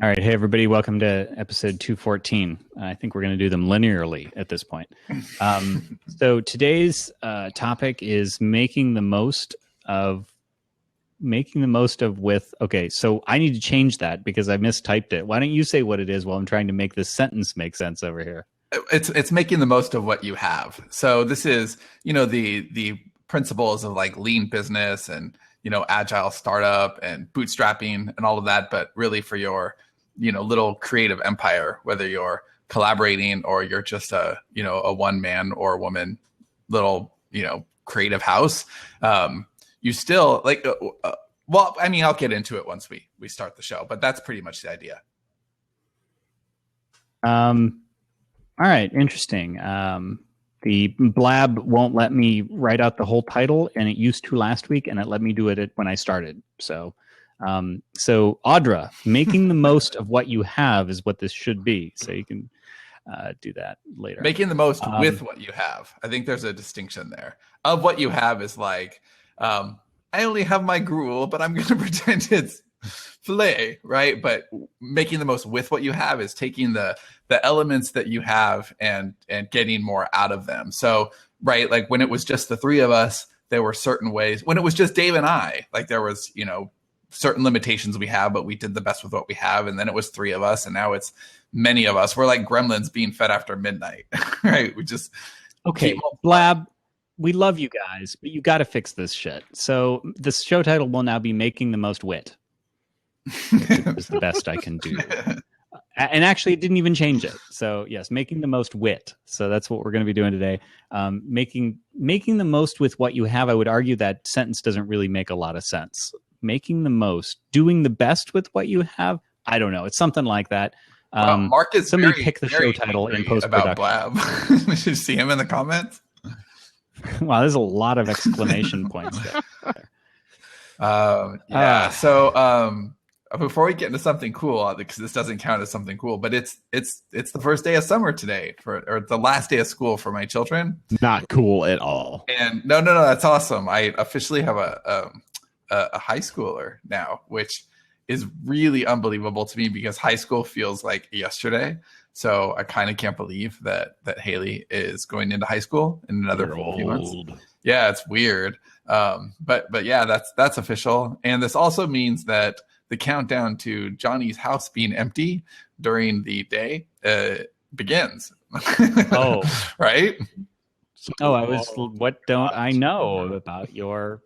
All right. Hey, everybody. Welcome to episode 214. I think we're going to do them linearly at this point. So today's topic is making the most of with. Okay. So I need to change that because I mistyped it. Why don't you say what it is while I'm trying to make this sentence make sense over here? It's making the most of what you have. So this is, the principles of like lean business and, agile startup and bootstrapping and all of that, but really for your, little creative empire, whether you're collaborating or you're just a one man or woman little, creative house. You still like, I'll get into it once we start the show, but that's pretty much the idea. All right. Interesting. The Blab won't let me write out the whole title, and it used to last week, and it let me do it when I started. So Audra, making the most of what you have is what this should be. So you can do that later. Making the most with what you have. I think there's a distinction there. Of what you have is like, I only have my gruel, but I'm going to pretend it's filet, right? But making the most with what you have is taking the elements that you have and getting more out of them. So, right, like when it was just the three of us, there were certain ways. When it was just Dave and I, like there was, certain limitations we have, but we did the best with what we have. And then it was three of us, and now it's many of us. We're like gremlins being fed after midnight, right? We just Blab. We love you guys, but you got to fix this shit. So the show title will now be "Making the Most Wit." Is the best I can do. And actually, it didn't even change it. So yes, making the most wit. So that's what we're going to be doing today. Making the most with what you have. I would argue that sentence doesn't really make a lot of sense. Making the most, doing the best with what you have. I don't know. It's something like that. Mark is somebody pick the show title in post-production. About Blab. Did you see him in the comments? Wow, there's a lot of exclamation points there. So before we get into something cool, because this doesn't count as something cool, but it's the first day of summer today, or the last day of school for my children. Not cool at all. And no, that's awesome. I officially have a high schooler now, which is really unbelievable to me because high school feels like yesterday. So I kind of can't believe that Haley is going into high school in another few months. Yeah, it's weird. But yeah, that's official. And this also means that the countdown to Johnny's house being empty during the day begins. Oh, right. What don't I know about your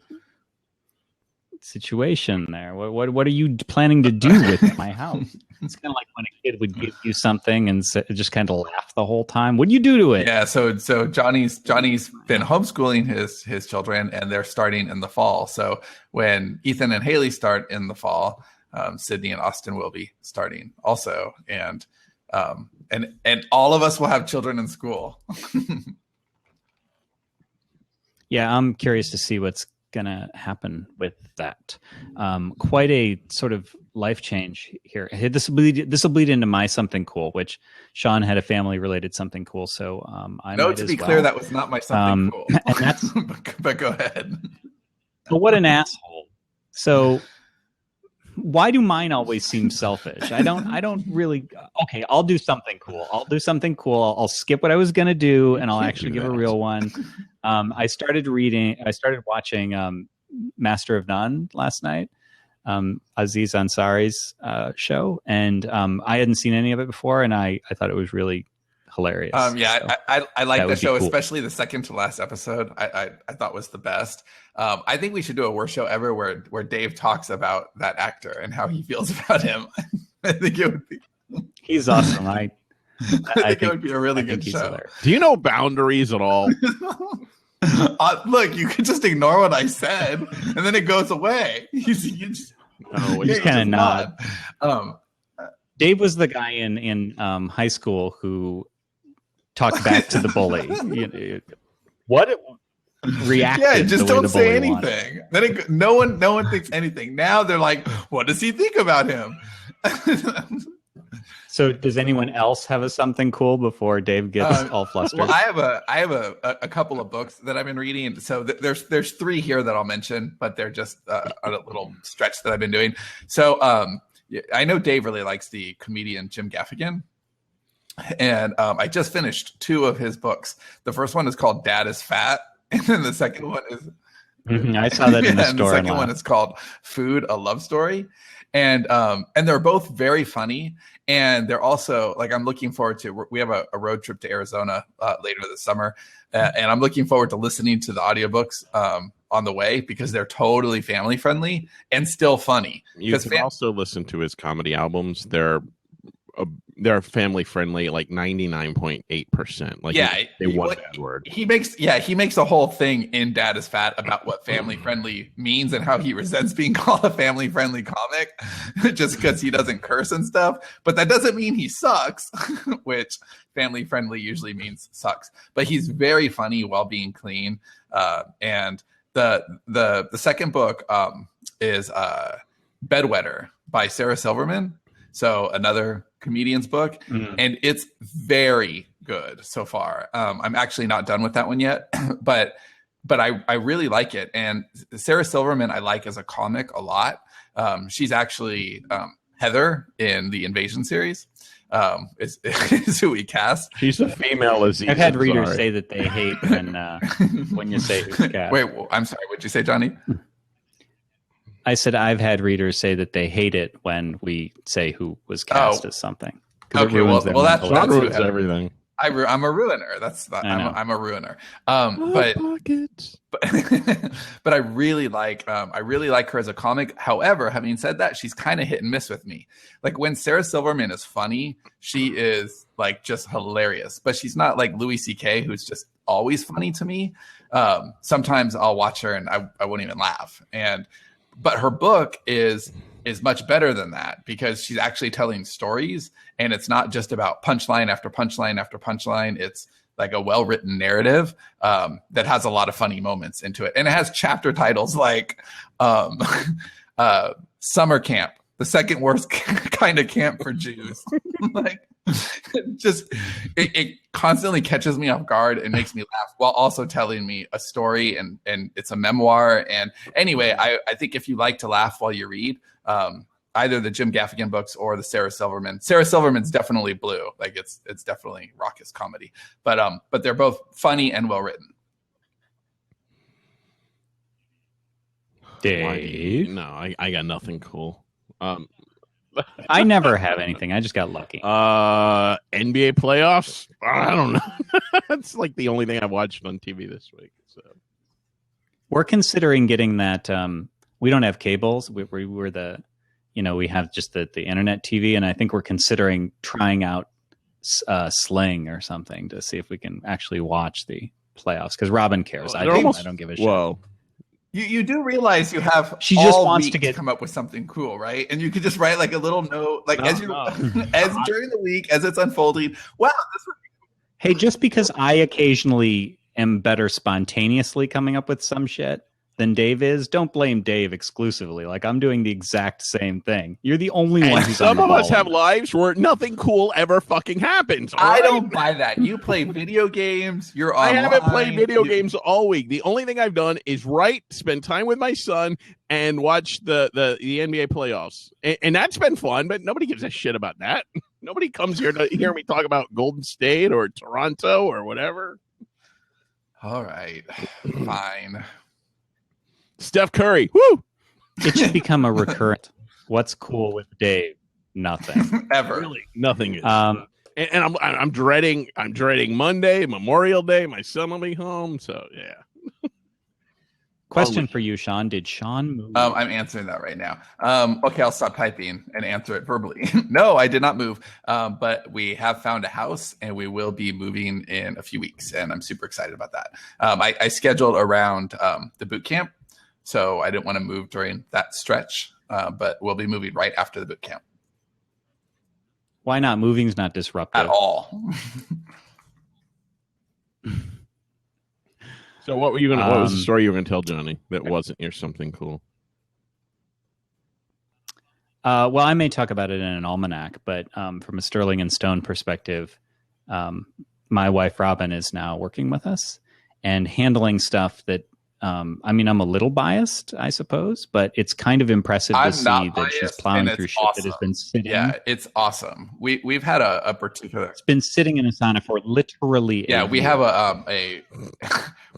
situation there? What are you planning to do with my house? It's kind of like when a kid would give you something and just kind of laugh the whole time. What do you do to it? Yeah, so Johnny's been homeschooling his children, and they're starting in the fall. So when Ethan and Haley start in the fall, Sydney and Austin will be starting also, and all of us will have children in school. Yeah, I'm curious to see what's gonna happen with that. Quite a sort of life change here. This will bleed into my something cool, which Sean had a family related something cool. So to be clear, that was not my something cool. And that's but go ahead. But what an asshole. So why do mine always seem selfish? I don't really. Okay, I'll do something cool. I'll skip what I was gonna do, and I'll actually give a real one. I started watching Master of None last night, Aziz Ansari's show, and I hadn't seen any of it before, and I thought it was really hilarious. I like the show, cool. Especially the second to last episode. I thought was the best. I think we should do a worst show ever where Dave talks about that actor and how he feels about him. I think it would be. He's awesome. I think it would be a really good show. Hilarious. Do you know Boundaries at all? Look, you can just ignore what I said, and then it goes away. You just kind of nod. Dave was the guy in high school who talked back to the bully. Reacted? Yeah, just don't say anything. Then no one thinks anything. Now they're like, "What does he think about him?" So, does anyone else have something cool before Dave gets all flustered? Well, I have a couple of books that I've been reading. So there's three here that I'll mention, but they're just a little stretch that I've been doing. So I know Dave really likes the comedian Jim Gaffigan. And I just finished 2 of his books. The first one is called Dad is Fat. And then the second one is... I saw that in the and store. The second one is called Food, A Love Story. And they're both very funny. And they're also, like, I'm looking forward to... We have a road trip to Arizona later this summer. And I'm looking forward to listening to the audiobooks on the way because they're totally family friendly and still funny. You can also listen to his comedy albums. They're family friendly, like 99.8%. Like they one bad word. He makes a whole thing in Dad is Fat about what family friendly means and how he resents being called a family friendly comic just because he doesn't curse and stuff. But that doesn't mean he sucks, which family friendly usually means sucks. But he's very funny while being clean. And the second book is Bedwetter by Sarah Silverman. So another comedian's book, and it's very good so far. I'm actually not done with that one yet, but I really like it. And Sarah Silverman I like as a comic a lot. She's actually Heather in the Invasion series. Is who we cast. She's a female Aziz. I've had readers say that they hate when you say who's cast. Wait, I'm sorry. What'd you say, Johnny? I said I've had readers say that they hate it when we say who was cast as something. Okay, well that's everything. I'm a ruiner. I'm a ruiner. But I really like her as a comic. However, having said that, she's kind of hit and miss with me. Like when Sarah Silverman is funny, she is like just hilarious. But she's not like Louis C.K., who's just always funny to me. Sometimes I'll watch her and I won't even laugh. But her book is much better than that because she's actually telling stories and it's not just about punchline after punchline after punchline. It's like a well-written narrative that has a lot of funny moments into it. And it has chapter titles like Summer Camp, the second worst kind of camp for Jews. Like, it constantly catches me off guard and makes me laugh while also telling me a story and it's a memoir. And anyway, I think if you like to laugh while you read, either the Jim Gaffigan books or the Sarah Silverman's definitely blue. Like it's definitely raucous comedy, but they're both funny and well written. Dave? No, I got nothing cool. I never have anything. I just got lucky. NBA playoffs? I don't know. That's like the only thing I've watched on TV this week. So we're considering getting that. We don't have cables. We have just the internet TV, and I think we're considering trying out Sling or something to see if we can actually watch the playoffs because Robin cares. I don't give a shit. Whoa. You do realize you have she just wants to come up with something cool, right? And you could just write like a little note, like as during the week as it's unfolding. Wow, this would be cool. Hey, just because I occasionally am better spontaneously coming up with some shit than Dave is, don't blame Dave exclusively. Like I'm doing the exact same thing. You're the only one who's some of us have lives where nothing cool ever fucking happens. I don't buy that. You play video games. You're online. I haven't played video games all week. The only thing I've done is spend time with my son and watch the NBA playoffs. And that's been fun, but nobody gives a shit about that. Nobody comes here to hear me talk about Golden State or Toronto or whatever. All right. Fine. Steph Curry. Woo! It should become a recurrent. What's cool with Dave? Nothing. Ever. Really, nothing is. And I'm dreading Monday, Memorial Day. My son will be home. So yeah. Question for you, Sean. Did Sean move? I'm answering that right now. Okay, I'll stop typing and answer it verbally. No, I did not move. But we have found a house and we will be moving in a few weeks. And I'm super excited about that. I scheduled around the boot camp. So I didn't want to move during that stretch, but we'll be moving right after the boot camp. Why not? Moving's not disruptive at all. So what were you gonna? What was the story you were gonna tell Johnny that wasn't your something cool? Well, I may talk about it in an almanac, but from a Sterling and Stone perspective, my wife Robin is now working with us and handling stuff that I mean, I'm a little biased, I suppose, but it's kind of impressive to see that she's plowing through shit that has been sitting. Yeah, it's awesome. We've had a particular. It's been sitting in Asana for literally. Yeah, we have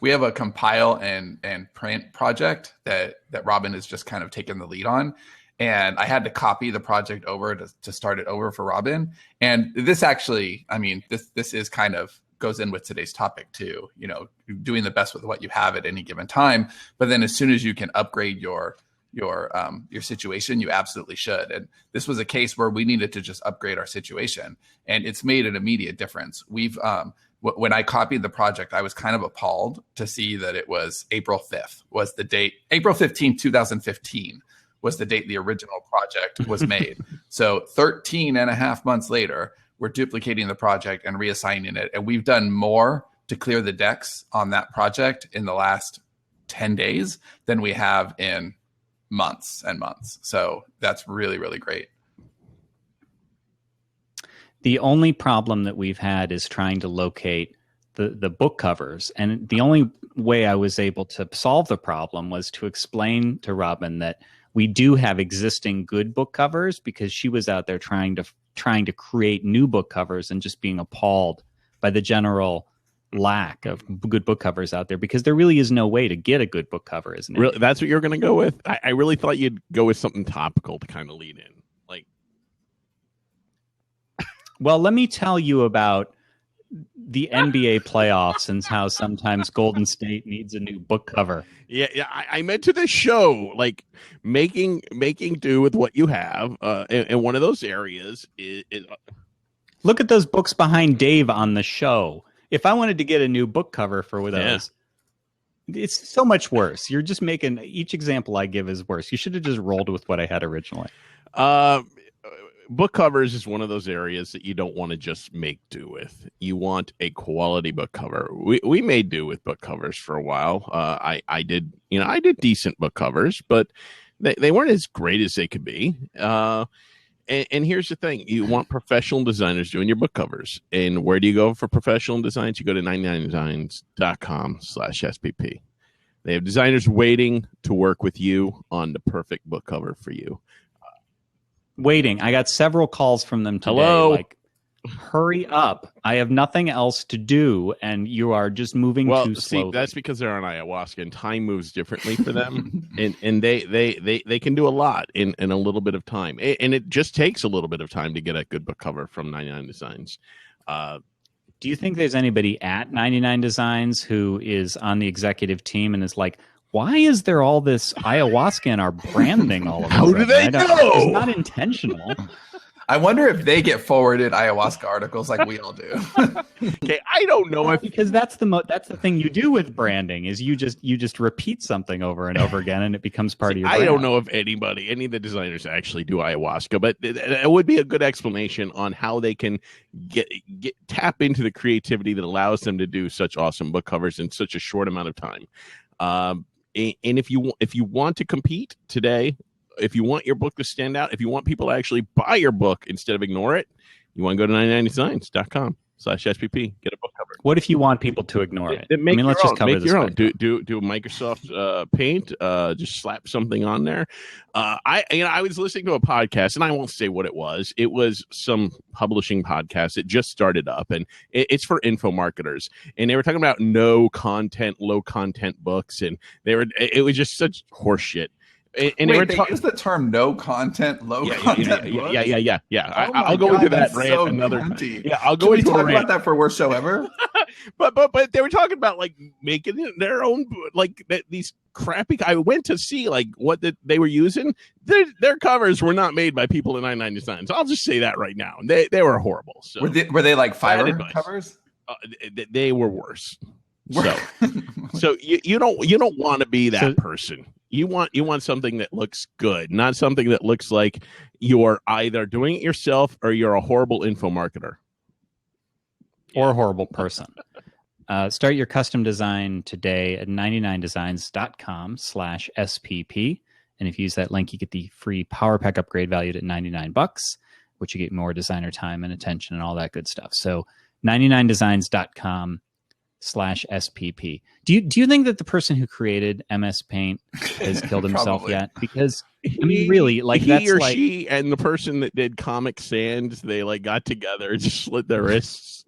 we have a compile and print project that Robin has just kind of taken the lead on. And I had to copy the project over to start it over for Robin. And this actually, I mean, this is kind of goes in with today's topic too, you know, doing the best with what you have at any given time. But then as soon as you can upgrade your situation, you absolutely should. And this was a case where we needed to just upgrade our situation, and it's made an immediate difference. We've when I copied the project, I was kind of appalled to see that it was April 5th was the date. April 15th, 2015 was the date the original project was made. So 13 and a half months later, we're duplicating the project and reassigning it. And we've done more to clear the decks on that project in the last 10 days than we have in months and months. So that's really, really great. The only problem that we've had is trying to locate the book covers. And the only way I was able to solve the problem was to explain to Robin that we do have existing good book covers, because she was out there trying to create new book covers and just being appalled by the general lack of good book covers out there, because there really is no way to get a good book cover, isn't it? Really, that's what you're going to go with? I really thought you'd go with something topical to kind of lead in. Like, well, let me tell you about the NBA playoffs and how sometimes Golden State needs a new book cover. Yeah, I meant to this show, like making do with what you have, and one of those areas is look at those books behind Dave on the show. If I wanted to get a new book cover for those, it's so much worse. You're just making each example I give is worse. You should have just rolled with what I had originally. Book covers is one of those areas that you don't want to just make do with. You want a quality book cover. We made do with book covers for a while. I did decent book covers, but they weren't as great as they could be. And here's the thing. You want professional designers doing your book covers. And where do you go for professional designs? You go to 99designs.com/SPP. They have designers waiting to work with you on the perfect book cover for you. Waiting. I got several calls from them today. Hello? Like, hurry up. I have nothing else to do, and you are just moving too slowly. That's because they're on ayahuasca, and time moves differently for them. and they can do a lot in a little bit of time. And it just takes a little bit of time to get a good book cover from 99 Designs. Do you think there's anybody at 99 Designs who is on the executive team and is like, why is there all this ayahuasca in our branding all over? How do they know? It's not intentional. I wonder if they get forwarded ayahuasca articles like we all do. Okay, I don't know if because that's the thing you do with branding is you just repeat something over and over again and it becomes part of your brand. I don't know if any of the designers actually do ayahuasca, but it would be a good explanation on how they can get tap into the creativity that allows them to do such awesome book covers in such a short amount of time. And if you want to compete today, if you want your book to stand out, if you want people to actually buy your book instead of ignore it, you want to go to 99designs.com/SPP. Get a book cover. What if you want people to ignore it? Let's just cover this. Do Microsoft Paint. Just slap something on there. I was listening to a podcast, and I won't say what it was. It was some publishing podcast. It just started up, and it's for info marketers. And they were talking about no content, low content books, and it was just such horseshit. And they use the term "no content, low content." Yeah. Oh I'll go into that rant so another empty. time. Yeah, I'll go into talk a rant about that for worst show ever. but they were talking about like making their own, like these crappy. I went to see like what they were using. Their covers were not made by people in 99 Designs. I'll just say that right now. They were horrible. So. Were they like Fiverr covers? They were worse. So you don't want to be that person. You want something that looks good, not something that looks like you're either doing it yourself or you're a horrible info marketer. Or a horrible person. Start your custom design today at 99designs.com/SPP. And if you use that link, you get the free Power Pack upgrade valued at $99, which you get more designer time and attention and all that good stuff. So 99designs.com/SPP. /SPP. Do you think that the person who created MS Paint has killed himself Probably. yet? Because I mean, really, like he that's or like she and the person that did Comic Sans, they like got together, just slit their wrists.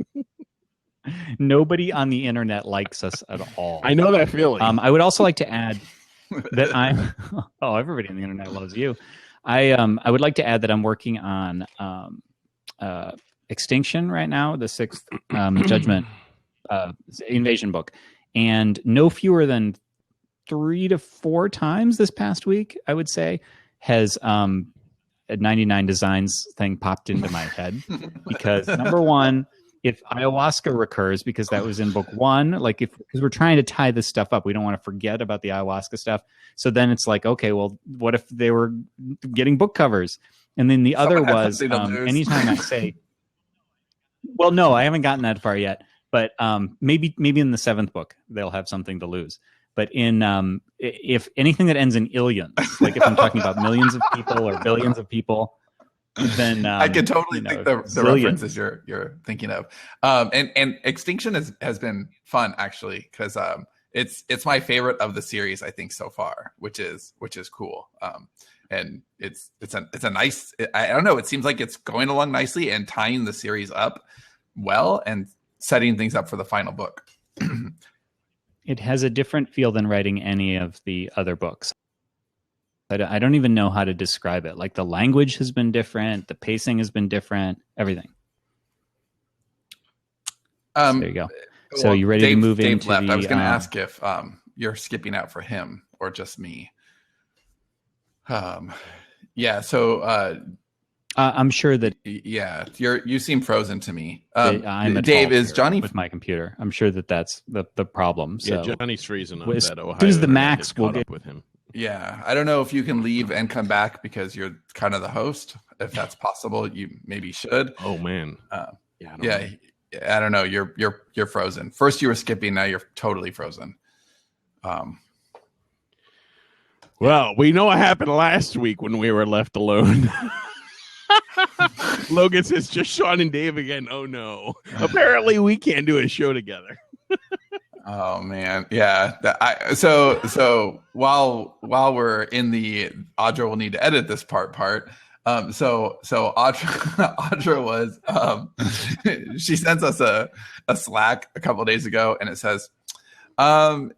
nobody on the internet likes us at all. I know that feeling. I would also like to add that everybody on the internet loves you. I would like to add that I'm working on Extinction right now, the 6th Judgment Invasion book, and no fewer than 3 to 4 times this past week, I would say, has a 99 Designs thing popped into my head because number one, if ayahuasca recurs, because that was in book 1, like because we're trying to tie this stuff up, we don't want to forget about the ayahuasca stuff. So then it's like, okay, well, what if they were getting book covers? And then the other was anytime I say, well, no, I haven't gotten that far yet, but maybe in the 7th book they'll have something to lose. But in if anything that ends in illions, like if I'm talking about millions of people or billions of people, then I can totally think the references you're thinking of. And Extinction has been fun actually, because it's my favorite of the series, I think, so far, which is cool. And it's a nice, I don't know, it seems like it's going along nicely and tying the series up well and setting things up for the final book. It has a different feel than writing any of the other books. I don't even know how to describe it. Like the language has been different, the pacing has been different, everything. So there you go. So you ready to move into left. the? I was going to ask if you're skipping out for him or just me. Yeah. So I'm sure that you seem frozen to me. I'm at Dave, fault is here Johnny with my computer? I'm sure that's the problem. So yeah, Johnny's freezing up as that Ohio. soon as the internet Max gets will caught get up with him. Yeah, I don't know if you can leave and come back because you're kind of the host. If that's possible, you maybe should. Oh man. Yeah, I don't know. You're frozen. First you were skipping, now you're totally frozen. Well, we know what happened last week when we were left alone. Logan says, just Sean and Dave again. Oh no. Apparently we can't do a show together. Oh man, yeah. So while we're in the Audra will need to edit this part. So Audra was she sends us a Slack a couple of days ago, and it says, I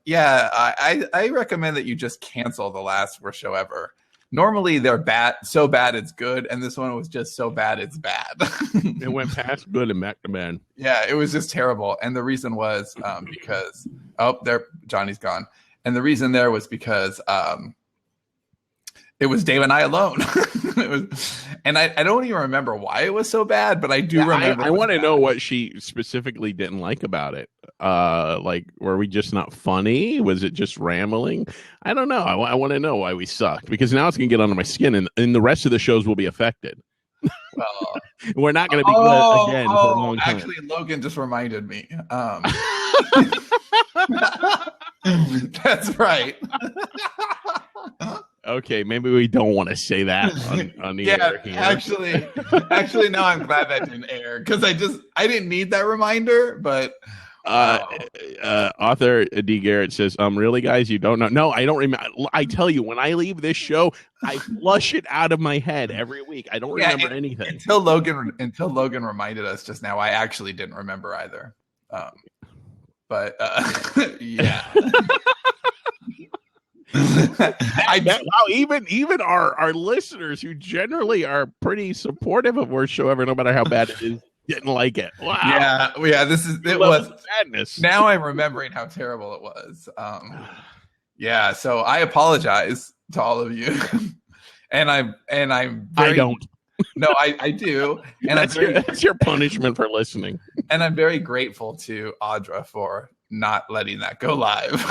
recommend that you just cancel the last worst show ever. Normally they're bad, so bad it's good, and this one was just so bad it's bad. It went past good and back to bad. Yeah, it was just terrible. And the reason was because Johnny's gone. And the reason there was because it was Dave and I alone. And I don't even remember why it was so bad, but I do remember. I want to know what she specifically didn't like about it. Like, were we just not funny? Was it just rambling? I don't know. I want to know why we sucked, because now it's going to get under my skin, and the rest of the shows will be affected. Well, we're not going to be good again for a long time. Actually, Logan just reminded me. That's right. Okay, maybe we don't want to say that on the air here. Actually, no, I'm glad that didn't air, because I didn't need that reminder, but author D. Garrett says, really, guys, you don't know? No, I don't remember. I tell you, when I leave this show, I flush it out of my head every week. I don't remember anything. Until Logan reminded us just now, I actually didn't remember either. But yeah. Even our listeners, who generally are pretty supportive of Worst Show Ever, no matter how bad it is, didn't like it. Wow. Yeah. It was madness. Now I'm remembering how terrible it was. Yeah. So I apologize to all of you, and I'm very, I don't. No, I do, and that's your punishment for listening. And I'm very grateful to Audra for not letting that go live.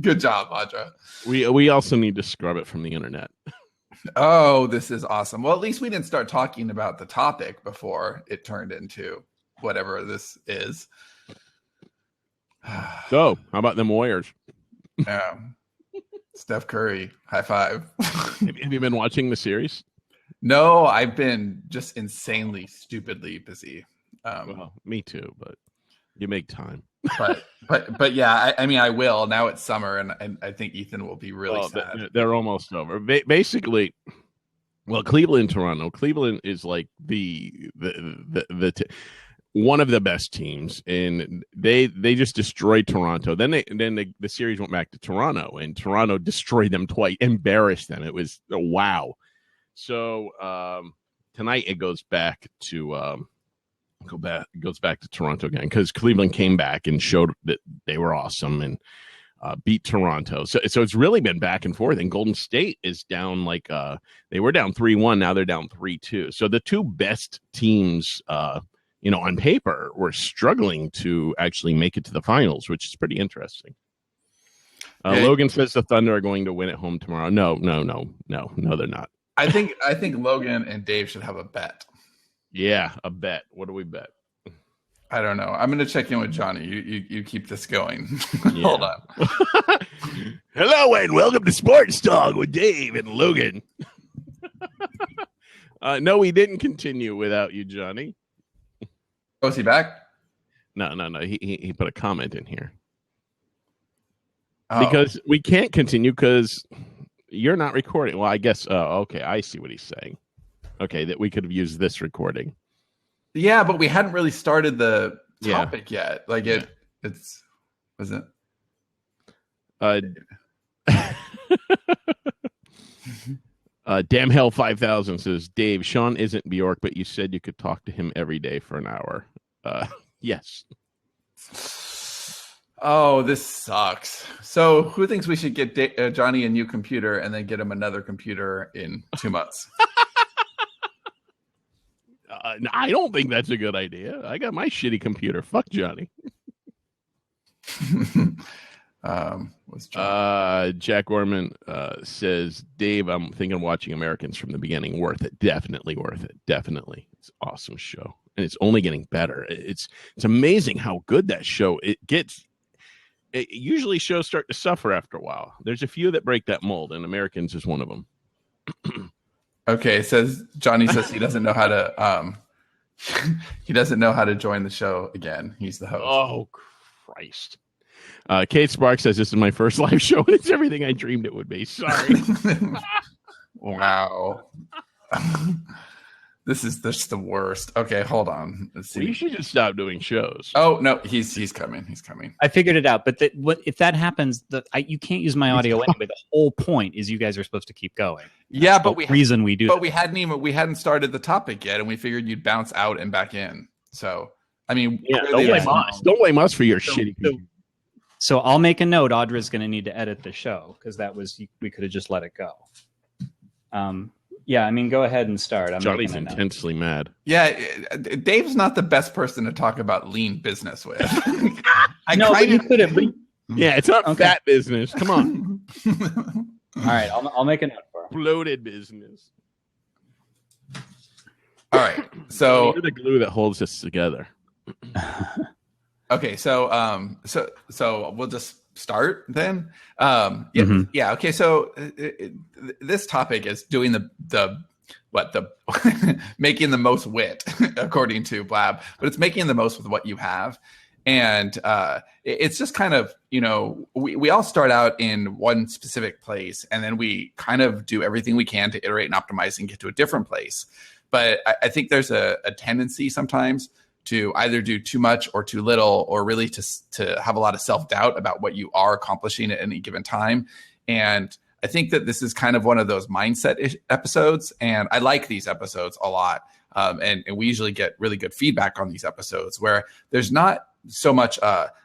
Good job, Audra. We also need to scrub it from the internet. Oh, this is awesome. Well, at least we didn't start talking about the topic before it turned into whatever this is. So, how about them Warriors? Steph Curry, high five. Have you been watching the series? No, I've been just insanely, stupidly busy. Well, me too, but you make time. But yeah, I mean, I will. Now it's summer, and I think Ethan will be really sad. They're almost over. Basically, well, Cleveland, Toronto. Cleveland is like the one of the best teams, and they just destroyed Toronto. Then the series went back to Toronto, and Toronto destroyed them twice, embarrassed them. It was wow. So tonight it goes back to Toronto again, because Cleveland came back and showed that they were awesome and beat Toronto. So it's really been back and forth. And Golden State is down they were down 3-1. Now they're down 3-2. So the two best teams, on paper, were struggling to actually make it to the finals, which is pretty interesting. Logan says the Thunder are going to win at home tomorrow. No, they're not. I think Logan and Dave should have a bet. Yeah, a bet. What do we bet? I don't know. I'm going to check in with Johnny. You keep this going. Hold on. Hello and welcome to Sports Talk with Dave and Logan. No, we didn't continue without you, Johnny. Oh, is he back? No. He put a comment in here. Oh. Because we can't continue because you're not recording. Well, I guess. Okay, I see what he's saying. Okay, that we could have used this recording. Yeah, but we hadn't really started the topic yet. Like was it? Damn Hell 5000 says, Dave, Sean isn't Bjork, but you said you could talk to him every day for an hour. Yes. Oh, this sucks. So who thinks we should get Johnny a new computer and then get him another computer in 2 months? I don't think that's a good idea. I got my shitty computer. Fuck Johnny. Jack Orman says, Dave, I'm thinking of watching Americans from the beginning. Worth it. Definitely worth it. Definitely. It's an awesome show. And it's only getting better. It's amazing how good that show it gets. Usually shows start to suffer after a while. There's a few that break that mold, and Americans is one of them. Okay, Johnny says he doesn't know how to he doesn't know how to join the show again. He's the host. Oh Christ. Kate Sparks says this is my first live show and it's everything I dreamed it would be. Sorry. Wow. This is just the worst. Okay, hold on. Let's see. Well, you should just stop doing shows. Oh no, he's coming. He's coming. I figured it out. But if that happens, you can't use my audio anyway. The whole point is you guys are supposed to keep going. Yeah, but we hadn't started the topic yet, and we figured you'd bounce out and back in. So I mean, don't blame us. Don't blame us for your shitty. So I'll make a note. Audra's going to need to edit the show because we could have just let it go. Yeah, I mean, go ahead and start. Johnny's intensely mad. Yeah, Dave's not the best person to talk about lean business with. You could have. Yeah, it's not fat business. Come on. All right, I'll make a note for him. Bloated business. All right, so you're the glue that holds us together. Okay, so we'll just start then. Okay, so this topic is doing the making the most wit according to Blab, but it's making the most with what you have. And it's just kind of, we all start out in one specific place and then we kind of do everything we can to iterate and optimize and get to a different place. But I think there's a tendency sometimes to either do too much or too little, or really to have a lot of self-doubt about what you are accomplishing at any given time. And I think that this is kind of one of those mindset episodes. And I like these episodes a lot. And we usually get really good feedback on these episodes where there's not so much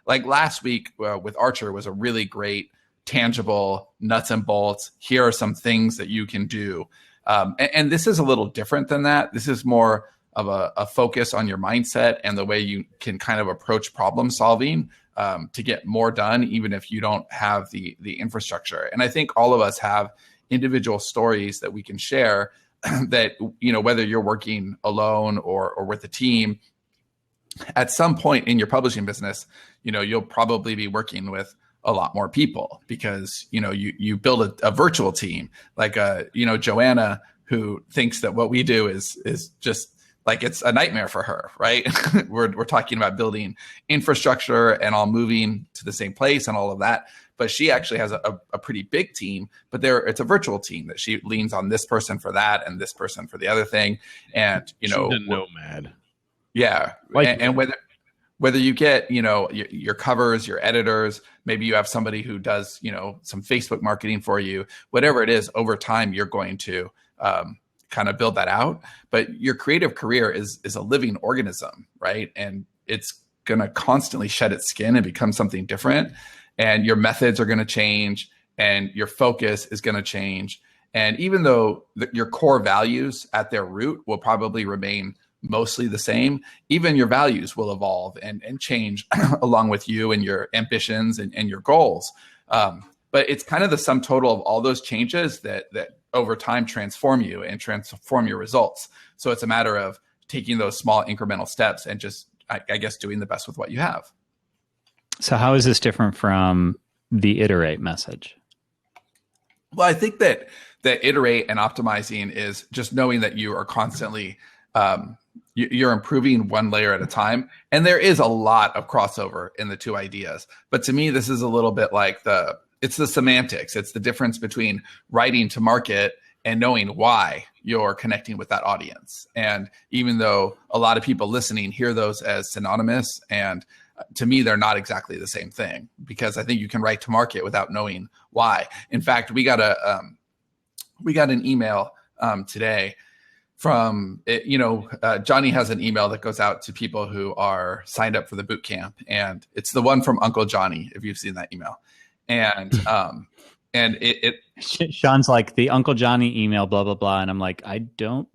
like last week with Archer was a really great, tangible nuts and bolts. Here are some things that you can do. And this is a little different than that. This is more of a focus on your mindset and the way you can kind of approach problem solving to get more done, even if you don't have the infrastructure. And I think all of us have individual stories that we can share that, whether you're working alone or with a team, at some point in your publishing business, you'll probably be working with a lot more people because, you build a virtual team like, Joanna, who thinks that what we do is just like it's a nightmare for her, right? we're talking about building infrastructure and all moving to the same place and all of that. But she actually has a pretty big team, but it's a virtual team that she leans on this person for that and this person for the other thing. And, She's a nomad. Yeah. And whether you get, your covers, your editors, maybe you have somebody who does, some Facebook marketing for you, whatever it is, over time, you're going to kind of build that out. But your creative career is a living organism, right? And it's going to constantly shed its skin and become something different. And your methods are going to change and your focus is going to change. And even though your core values at their root will probably remain mostly the same, even your values will evolve and change along with you and your ambitions and your goals. But it's kind of the sum total of all those changes that over time transform you and transform your results. So it's a matter of taking those small incremental steps and just, I guess, doing the best with what you have. So how is this different from the iterate message? Well, I think that iterate and optimizing is just knowing that you are constantly you're improving one layer at a time. And there is a lot of crossover in the two ideas. But to me, this is a little bit like it's the semantics. It's the difference between writing to market and knowing why you're connecting with that audience. And even though a lot of people listening hear those as synonymous, and to me, they're not exactly the same thing, because I think you can write to market without knowing why. In fact, we got an email today from, Johnny has an email that goes out to people who are signed up for the boot camp, and it's the one from Uncle Johnny, if you've seen that email. And Sean's like, the Uncle Johnny email, blah, blah, blah. And I'm like, I don't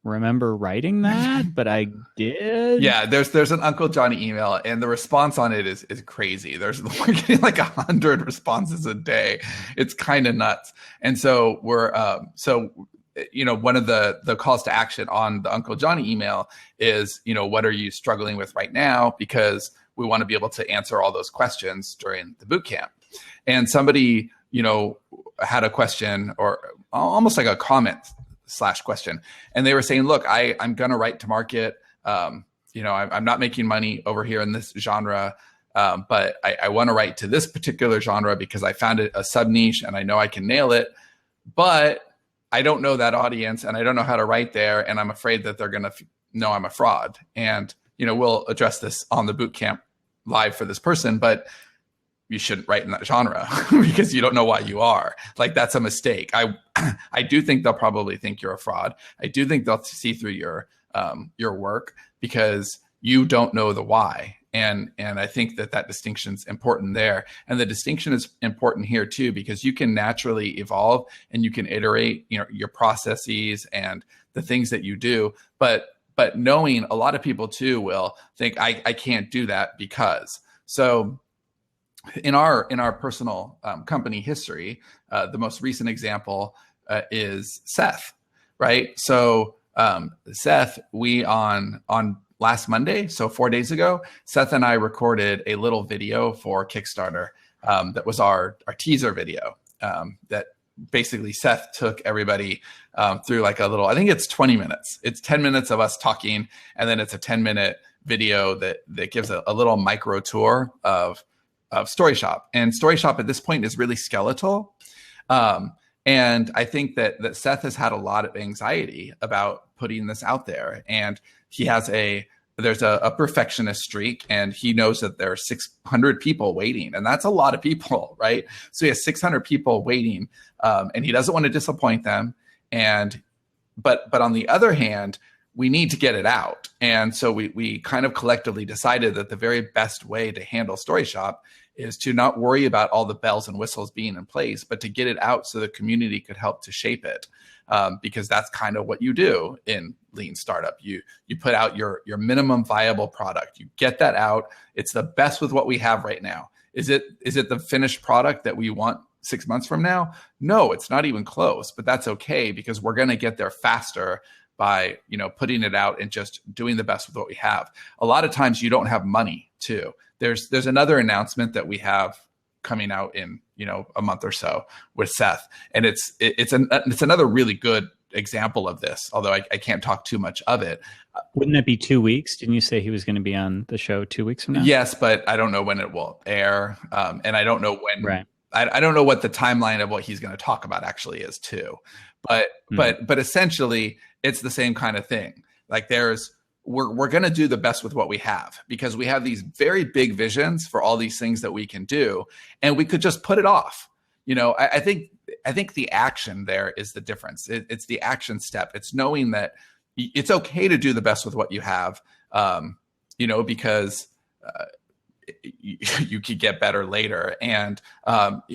remember writing that, but I did. Yeah, there's an Uncle Johnny email, and the response on it is crazy. We're getting like 100 responses a day. It's kind of nuts. And so we're one of the calls to action on the Uncle Johnny email is, what are you struggling with right now? Because we want to be able to answer all those questions during the boot camp. And somebody, had a question, or almost like a comment / question. And they were saying, look, I'm going to write to market. I'm not making money over here in this genre. But I want to write to this particular genre because I found it a sub niche and I know I can nail it. But I don't know that audience and I don't know how to write there. And I'm afraid that they're going to know I'm a fraud. And, we'll address this on the boot camp live for this person, but you shouldn't write in that genre because you don't know why you are. Like, that's a mistake. I do think they'll probably think you're a fraud. I do think they'll see through your work because you don't know the why. And I think that distinction is important there. And the distinction is important here too, because you can naturally evolve and you can iterate, your processes and the things that you do. But knowing, a lot of people too will think, I can't do that because. So in our personal company history, the most recent example is Seth, right? So Seth, we on last Monday, so 4 days ago, Seth and I recorded a little video for Kickstarter that was our teaser video that basically Seth took everybody through like a little, I think it's 20 minutes. It's 10 minutes of us talking, and then it's a 10-minute video that gives a little micro tour of StoryShop. And StoryShop at this point is really skeletal. And I think that Seth has had a lot of anxiety about putting this out there. And he has there's a perfectionist streak, and he knows that there are 600 people waiting, and that's a lot of people, right? So he has 600 people waiting, and he doesn't want to disappoint them. But on the other hand, we need to get it out. And so we kind of collectively decided that the very best way to handle StoryShop is to not worry about all the bells and whistles being in place, but to get it out so the community could help to shape it. Because that's kind of what you do in lean startup. You put out your minimum viable product. You get that out. It's the best with what we have right now. Is it the finished product that we want 6 months from now? No, it's not even close, but that's okay because we're going to get there faster by, putting it out and just doing the best with what we have. A lot of times you don't have money too. There's another announcement that we have coming out in, a month or so with Seth. And it's another really good example of this, although I can't talk too much of it. Wouldn't that be 2 weeks? Didn't you say he was going to be on the show 2 weeks from now? Yes, but I don't know when it will air. And I don't know when, Right. I don't know what the timeline of what he's going to talk about actually is too. But essentially it's the same kind of thing. Like we're going to do the best with what we have, because we have these very big visions for all these things that we can do, and we could just put it off. I think the action there is the difference. It's the action step. It's knowing that it's okay to do the best with what you have, because you could get better later. And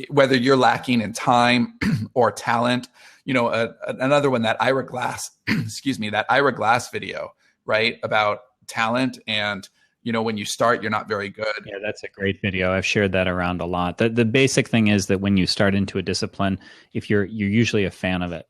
whether you're lacking in time or talent, another one, that Ira Glass, that Ira Glass video, right, about talent and when you start, you're not very good. Yeah, that's a great video. I've shared that around a lot. The basic thing is that when you start into a discipline, if you're usually a fan of it.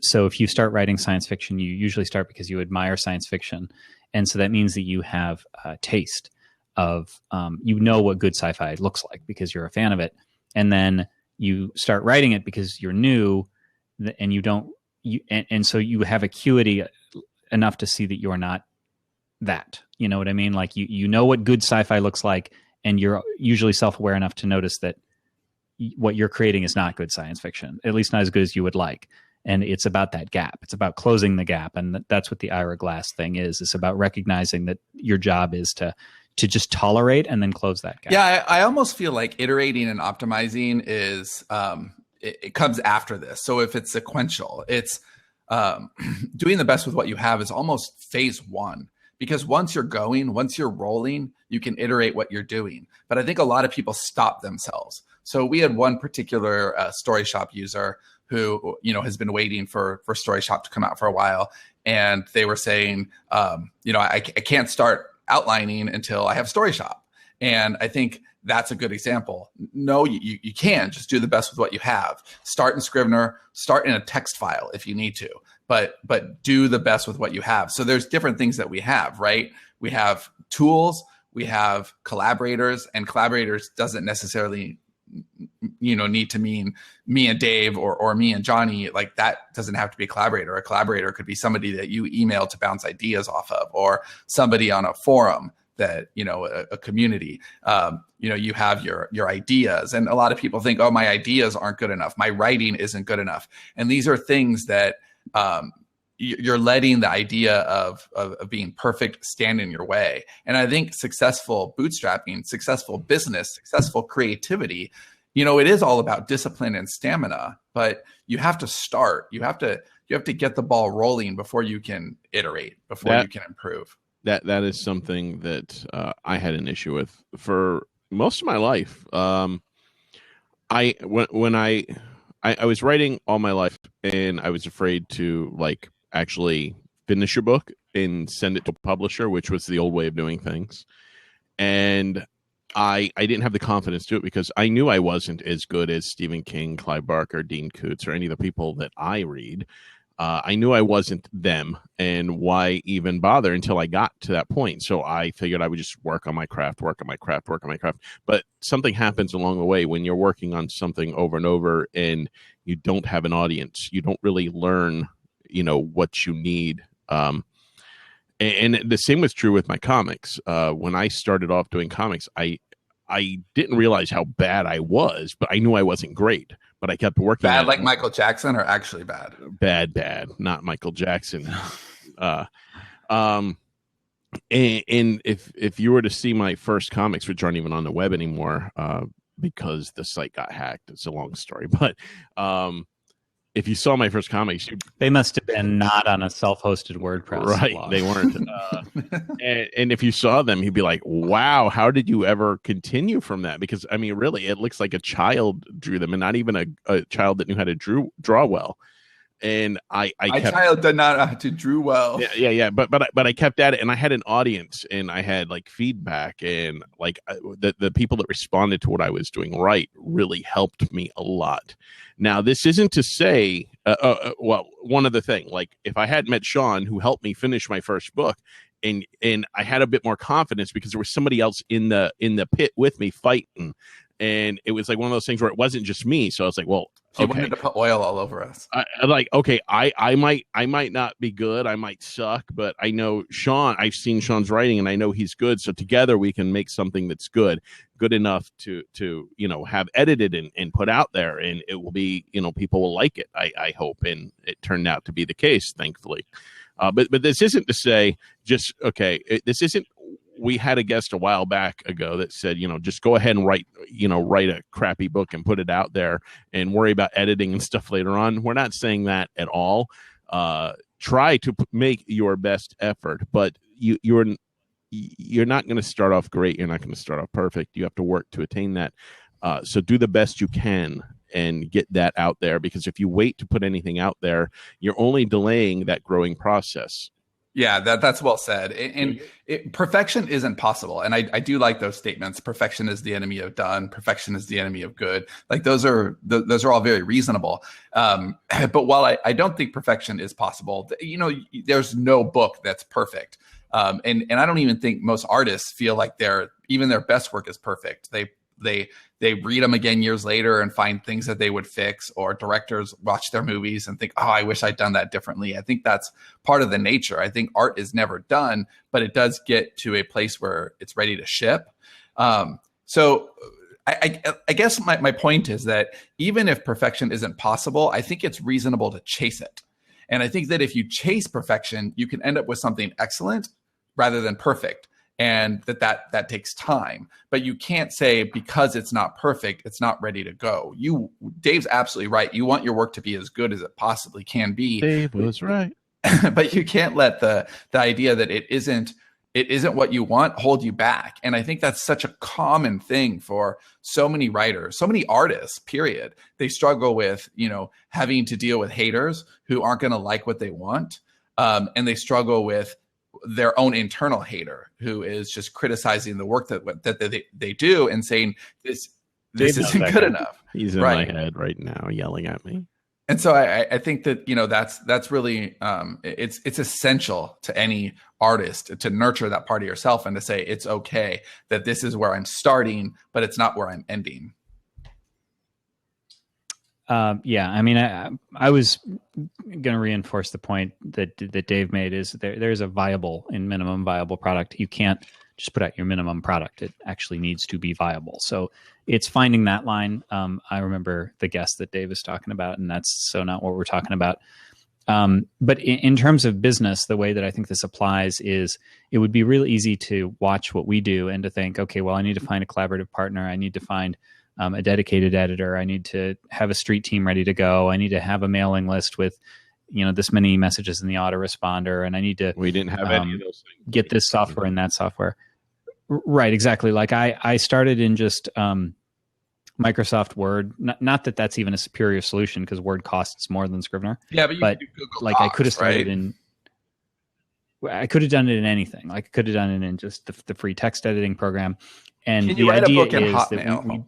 So if you start writing science fiction, you usually start because you admire science fiction. And so that means that you have a taste of, what good sci-fi looks like because you're a fan of it. And then you start writing it because you're new and and so you have acuity enough to see that you're not that. You know what I mean? Like you know what good sci-fi looks like, and you're usually self-aware enough to notice that what you're creating is not good science fiction, at least not as good as you would like. And it's about that gap. It's about closing the gap. And that's what the Ira Glass thing is. It's about recognizing that your job is to just tolerate and then close that gap. Yeah, I almost feel like iterating and optimizing is it comes after this. So if it's sequential, it's doing the best with what you have is almost phase one. Because once you're rolling, you can iterate what you're doing. But I think a lot of people stop themselves. So we had one particular Story Shop user who, has been waiting for Story Shop to come out for a while. And they were saying, I can't start outlining until I have Story Shop. And I think that's a good example. No, you can just do the best with what you have. Start in Scrivener, start in a text file if you need to. But do the best with what you have. So there's different things that we have, right? We have tools, we have collaborators, and collaborators doesn't necessarily, need to mean me and Dave or me and Johnny. Like that doesn't have to be a collaborator. A collaborator could be somebody that you email to bounce ideas off of, or somebody on a forum that, a community. You have your ideas, and a lot of people think, oh, my ideas aren't good enough. My writing isn't good enough. And these are things that, you're letting the idea of being perfect stand in your way. And I think successful bootstrapping, successful business, successful creativity, it is all about discipline and stamina, but you have to start. You have to get the ball rolling before you can iterate, before you can improve. That is something that I had an issue with for most of my life. I was writing all my life, and I was afraid to actually finish a book and send it to a publisher, which was the old way of doing things. And I didn't have the confidence to do it because I knew I wasn't as good as Stephen King, Clive Barker, Dean Koontz, or any of the people that I read. I knew I wasn't them, and why even bother until I got to that point. So I figured I would just work on my craft. But something happens along the way when you're working on something over and over and you don't have an audience. You don't really learn, what you need. And the same was true with my comics. When I started off doing comics, I didn't realize how bad I was, but I knew I wasn't great. But I kept working. Bad like Michael Jackson, or actually bad? Bad, not Michael Jackson. And if you were to see my first comics, which aren't even on the web anymore, because the site got hacked, it's a long story. But if you saw my first comics, they must have been not on a self-hosted WordPress right blog. They weren't. And if you saw them, you'd be like, wow, how did you ever continue from that? Because I mean, really, it looks like a child drew them, and not even a child that knew how to draw well. And my child did not know how to draw well. Yeah. But I kept at it, and I had an audience, and I had feedback, and the people that responded to what I was doing right really helped me a lot. Now, this isn't to say, one other thing, if I had met Sean, who helped me finish my first book, and I had a bit more confidence because there was somebody else in the pit with me fighting. And it was one of those things where it wasn't just me. So I was like, well, He Okay. wanted to put oil all over us. I might not be good. I might suck, but I know Sean, I've seen Sean's writing and I know he's good. So together we can make something that's good enough to, have edited and put out there, and it will be, people will like it. I hope. And it turned out to be the case, thankfully. But this isn't to say this isn't, we had a guest a while back ago that said, just go ahead and write a crappy book and put it out there and worry about editing and stuff later on. We're not saying that at all. Try to make your best effort, but you're not going to start off great. You're not going to start off perfect. You have to work to attain that. So do the best you can and get that out there, because if you wait to put anything out there, you're only delaying that growing process. Yeah, that's well said. And perfection isn't possible. And I do like those statements. Perfection is the enemy of done. Perfection is the enemy of good. Like those are all very reasonable. But while I don't think perfection is possible, there's no book that's perfect. And I don't even think most artists feel like even their best work is perfect. They read them again years later and find things that they would fix, or directors watch their movies and think, oh, I wish I'd done that differently. I think that's part of the nature. I think art is never done, but it does get to a place where it's ready to ship. So I guess my point is that even if perfection isn't possible, I think it's reasonable to chase it. And I think that if you chase perfection, you can end up with something excellent rather than perfect. And that takes time, but you can't say because it's not perfect, it's not ready to go. Dave's absolutely right. You want your work to be as good as it possibly can be. Dave was right. But you can't let the idea that it isn't what you want hold you back. And I think that's such a common thing for so many writers, so many artists, period. They struggle with, having to deal with haters who aren't going to like what they want. And they struggle with their own internal hater who is just criticizing the work that they do and saying this isn't good enough. He's in my head right now yelling at me. And so I think that that's really it's essential to any artist to nurture that part of yourself and to say it's okay that this is where I'm starting, but it's not where I'm ending. Yeah, I mean, I was going to reinforce the point that Dave made is there's a minimum viable product. You can't just put out your minimum product. It actually needs to be viable. So it's finding that line. I remember the guest that Dave is talking about, and that's so not what we're talking about. But in terms of business, the way that I think this applies is it would be really easy to watch what we do and to think, okay, well, I need to find a collaborative partner. I need to find a dedicated editor. I need to have a street team ready to go. I need to have a mailing list with, this many messages in the autoresponder. And I need to, we didn't have any of those things. Get this software and that software. Right. Exactly. Like I started in just Microsoft Word. Not that that's even a superior solution because Word costs more than Scrivener. Yeah. But like Docs, I could have started in, I could have done it in anything. Like I could have done it in just the free text editing program. And the idea is that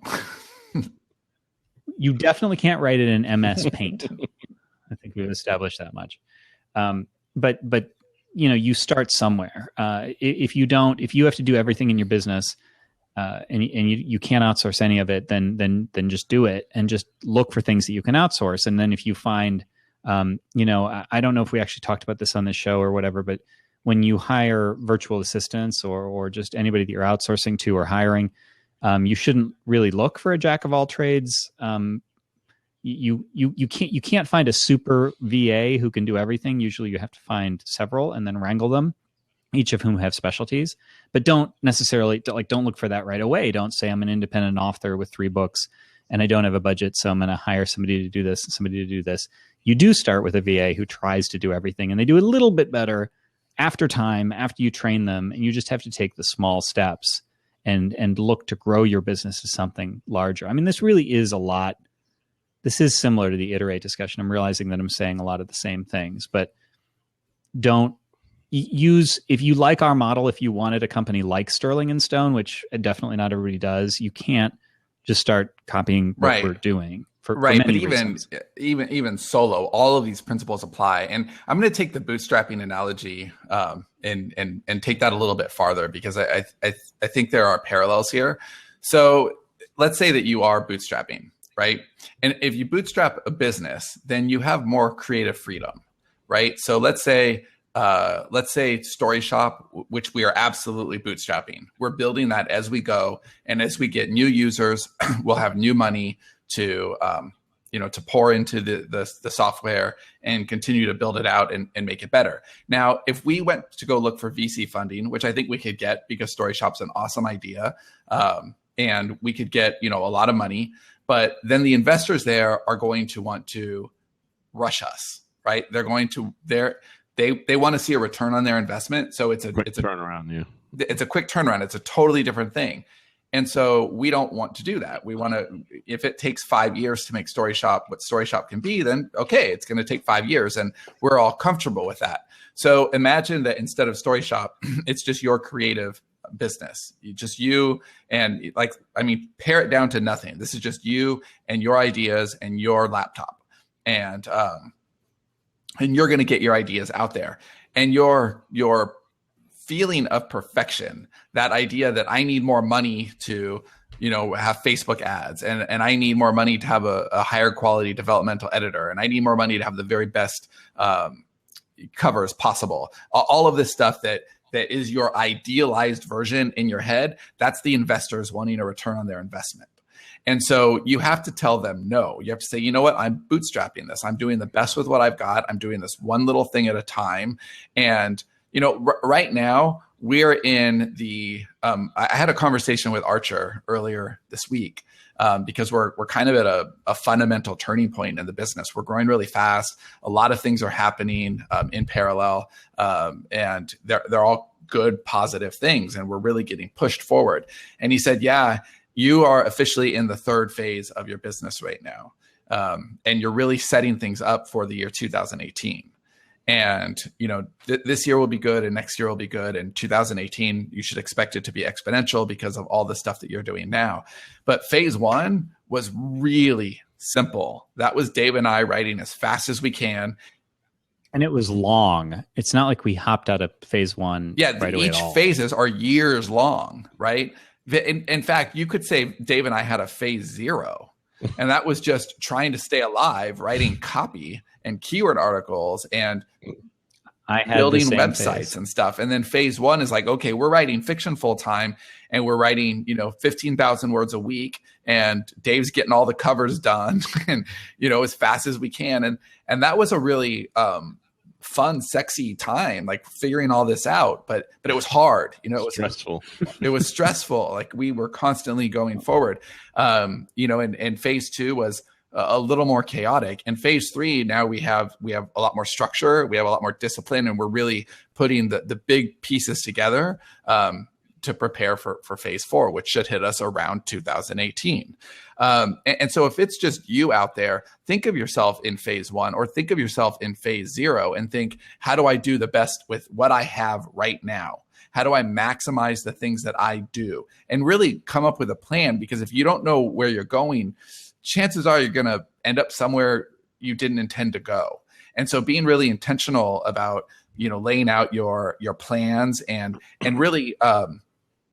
you definitely can't write it in MS Paint. I think we've established that much. But you start somewhere. If you have to do everything in your business, and you can't outsource any of it, then just do it and just look for things that you can outsource. And then if you find, I don't know if we actually talked about this on the show or whatever, but when you hire virtual assistants or just anybody that you're outsourcing to or hiring, you shouldn't really look for a jack of all trades. You can't find a super VA who can do everything. Usually you have to find several and then wrangle them, each of whom have specialties. But don't necessarily don't look for that right away. Don't say I'm an independent author with 3 books and I don't have a budget, so I'm going to hire somebody to do this and somebody to do this. You do start with a VA who tries to do everything, and they do a little bit better after time, after you train them, and you just have to take the small steps and look to grow your business to something larger. I mean, this really is a lot. This is similar to the iterate discussion. I'm realizing that I'm saying a lot of the same things, but don't use, if you like our model, if you wanted a company like Sterling and Stone, which definitely not everybody does, you can't just start copying what we're doing. For but even solo, all of these principles apply. And I'm going to take the bootstrapping analogy and take that a little bit farther, because I think there are parallels here. So let's say that you are bootstrapping, right? And if you bootstrap a business, then you have more creative freedom, right? So let's say Story Shop, which we are absolutely bootstrapping. We're building that as we go, and as we get new users, we'll have new money to to pour into the software and continue to build it out and make it better. Now, if we went to go look for VC funding, which I think we could get because Story Shop's an awesome idea, and we could get a lot of money, but then the investors there are going to want to rush us, right? They're going to they want to see a return on their investment, so it's a turnaround. Yeah, it's a quick turnaround. It's a totally different thing. And so we don't want to do that. We want to, if it takes 5 years to make Story Shop what Story Shop can be, then okay, it's going to take 5 years, and we're all comfortable with that. So imagine that instead of Story Shop, it's just your creative business. You and pare it down to nothing. This is just you and your ideas and your laptop, and you're going to get your ideas out there, and your feeling of perfection, that idea that I need more money to have Facebook ads, and I need more money to have a higher quality developmental editor, and I need more money to have the very best covers possible. All of this stuff that is your idealized version in your head, that's the investors wanting a return on their investment. And so you have to tell them no. You have to say, you know what, I'm bootstrapping this. I'm doing the best with what I've got. I'm doing this one little thing at a time. And right now we're in the, I had a conversation with Archer earlier this week because we're kind of at a fundamental turning point in the business. We're growing really fast. A lot of things are happening in parallel, and they're all good, positive things. And we're really getting pushed forward. And he said, yeah, you are officially in the third phase of your business right now. And you're really setting things up for the year 2018. And, this year will be good, and next year will be good. And 2018, you should expect it to be exponential because of all the stuff that you're doing now. But phase one was really simple. That was Dave and I writing as fast as we can. And it was long. It's not like we hopped out of phase one. Yeah, right away each at all. phases are years long, right? In fact, you could say Dave and I had a phase 0. And that was just trying to stay alive, writing copy and keyword articles and building websites and stuff. And then phase 1 is like, okay, we're writing fiction full time, and we're writing, 15,000 words a week, and Dave's getting all the covers done and, as fast as we can. And that was a really fun, sexy time, like figuring all this out. But it was hard, it was stressful. It was stressful. Like we were constantly going forward, and phase 2 was a little more chaotic. And phase 3, now we have a lot more structure, we have a lot more discipline, and we're really putting the big pieces together to prepare for phase 4, which should hit us around 2018. And so if it's just you out there, think of yourself in phase 1, or think of yourself in phase 0, and think, how do I do the best with what I have right now? How do I maximize the things that I do? And really come up with a plan, because if you don't know where you're going, chances are you're going to end up somewhere you didn't intend to go. And so being really intentional about, laying out your plans and really,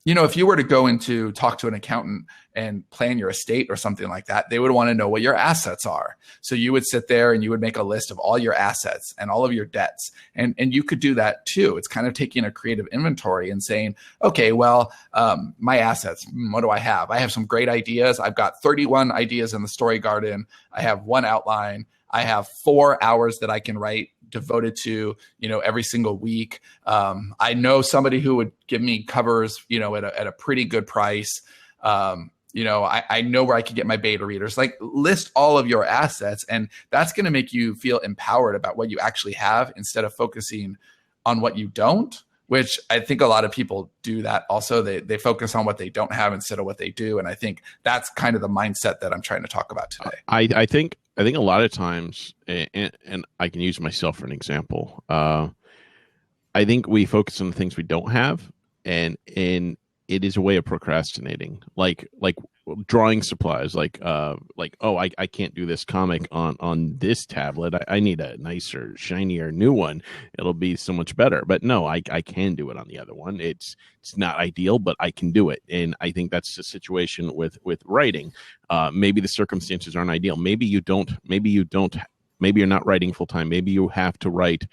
if you were to go into talk to an accountant and plan your estate or something like that, they would want to know what your assets are. So you would sit there and you would make a list of all your assets and all of your debts. And you could do that too. It's kind of taking a creative inventory and saying, okay, well, my assets, what do I have? I have some great ideas. I've got 31 ideas in the Story Garden. I have 1 outline. I have 4 hours that I can write devoted to, every single week. I know somebody who would give me covers, at a pretty good price. I know where I could get my beta readers. Like, list all of your assets, and that's going to make you feel empowered about what you actually have instead of focusing on what you don't, which I think a lot of people do that also. They focus on what they don't have instead of what they do. And I think that's kind of the mindset that I'm trying to talk about today. I think a lot of times, and I can use myself for an example. I think we focus on the things we don't have, and it is a way of procrastinating, like drawing supplies, like oh, I can't do this comic on this tablet. I need a nicer, shinier new one. It'll be so much better. But no, I can do it on the other one. It's not ideal, but I can do it. And I think that's the situation with writing. Maybe the circumstances aren't ideal. Maybe you're not writing full time. Maybe you have to write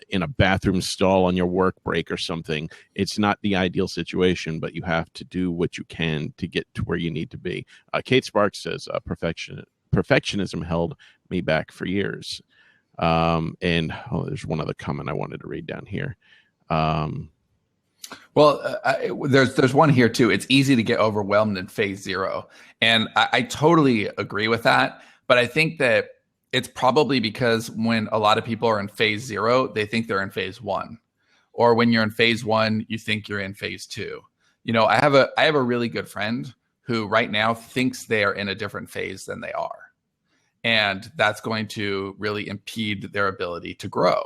in a bathroom stall on your work break or something. It's not the ideal situation, but you have to do what you can to get to where you need to be. Kate Sparks says, perfectionism held me back for years. And there's one other comment I wanted to read down here. There's one here too. It's easy to get overwhelmed in phase 0. And I totally agree with that. But I think that it's probably because when a lot of people are in phase 0, they think they're in phase 1. Or when you're in phase 1, you think you're in phase 2. You know, I have a really good friend who right now thinks they are in a different phase than they are. And that's going to really impede their ability to grow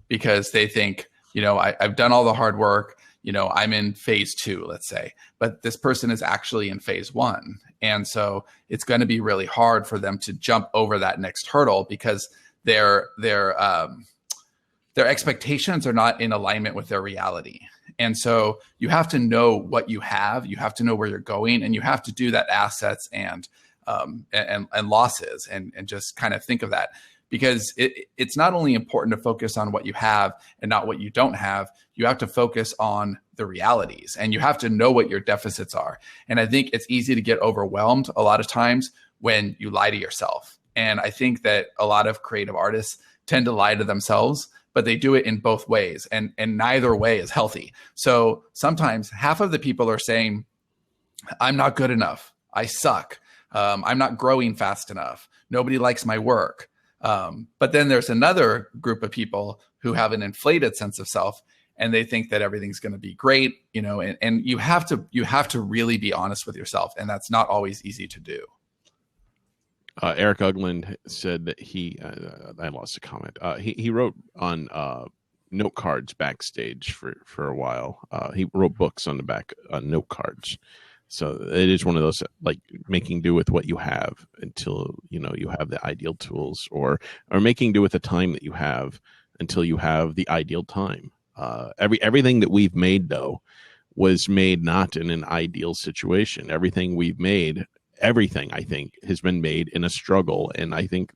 because they think, you know, I've done all the hard work. You know, I'm in phase 2, let's say, but this person is actually in phase 1. And so it's going to be really hard for them to jump over that next hurdle because their expectations are not in alignment with their reality. And so you have to know what you have, you have to know where you're going, and you have to do that assets and losses and just kind of think of that. Because it's not only important to focus on what you have and not what you don't have, you have to focus on the realities and you have to know what your deficits are. And I think it's easy to get overwhelmed a lot of times when you lie to yourself. And I think that a lot of creative artists tend to lie to themselves, but they do it in both ways. And neither way is healthy. So sometimes half of the people are saying, I'm not good enough. I suck. I'm not growing fast enough. Nobody likes my work. But then there's another group of people who have an inflated sense of self and they think that everything's going to be great, you know, and you have to really be honest with yourself. And that's not always easy to do. Eric Ugland said that I lost a comment. He wrote on note cards backstage for a while. He wrote books on the back note cards. So it is one of those, like making do with what you have until, you know, you have the ideal tools, or making do with the time that you have until you have the ideal time. Everything that we've made, though, was made not in an ideal situation. Everything we've made, I think, has been made in a struggle. And I think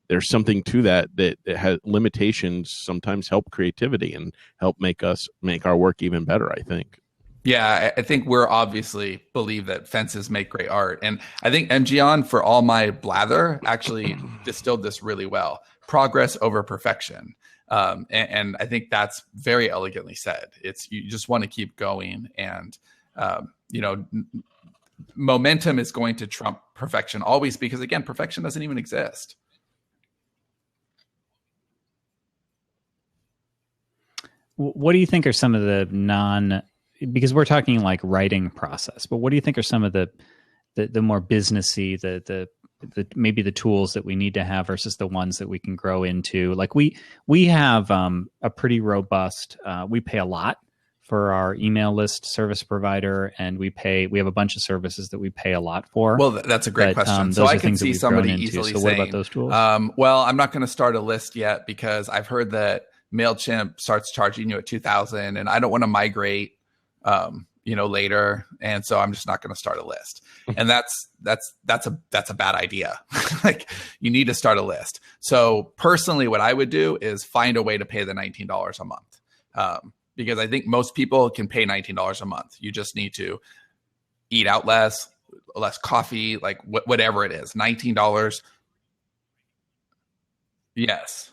there's something to that has limitations sometimes help creativity and help make our work even better, I think. Yeah, I think we're obviously believe that fences make great art. And I think MGon, for all my blather, actually distilled this really well. Progress over perfection. And I think that's very elegantly said. It's, you just want to keep going. And, you know, momentum is going to trump perfection always, because again, perfection doesn't even exist. What do you think are some of the because we're talking like writing process, but what do you think are some of the more businessy, the maybe the tools that we need to have versus the ones that we can grow into? Like we have a pretty robust, we pay a lot for our email list service provider, and we have a bunch of services that we pay a lot for. Well, that's a great question. So I can see somebody easily saying, what about those tools? Well, I'm not going to start a list yet because I've heard that MailChimp starts charging you at $2,000 and I don't want to migrate later. And so I'm just not going to start a list. And that's a bad idea. Like, you need to start a list. So personally, what I would do is find a way to pay the $19 a month. Because I think most people can pay $19 a month. You just need to eat out less coffee, like whatever it is, $19. Yes.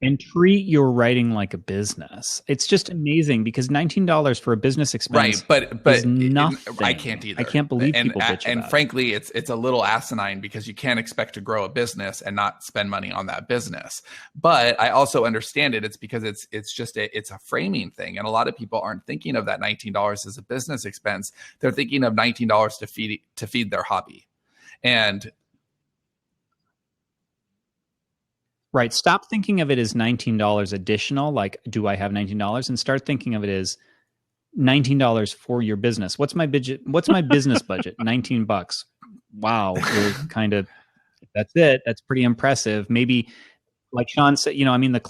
And treat your writing like a business. It's just amazing because $19 for a business expense, right? But is nothing. I can't either. I can't believe people bitch and about frankly, it's a little asinine because you can't expect to grow a business and not spend money on that business. But I also understand it. It's because it's a framing thing, and a lot of people aren't thinking of that $19 as a business expense. They're thinking of $19 to feed their hobby, and. Right. Stop thinking of it as $19 additional. Like, do I have $19? And start thinking of it as $19 for your business. What's my budget? What's my business budget? $19. Wow. You're kind of, that's it. That's pretty impressive. Maybe like Sean said, you know, I mean, the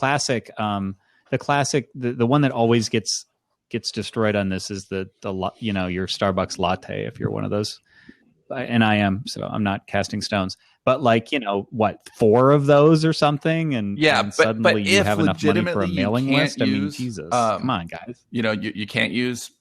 one that always gets destroyed on this is the you know, your Starbucks latte, if you're one of those. And I am, so I'm not casting stones, but like, you know, what, 4 of those or something, and suddenly but you have enough money for a mailing list. I mean, Jesus, come on, guys. You know, you can't use,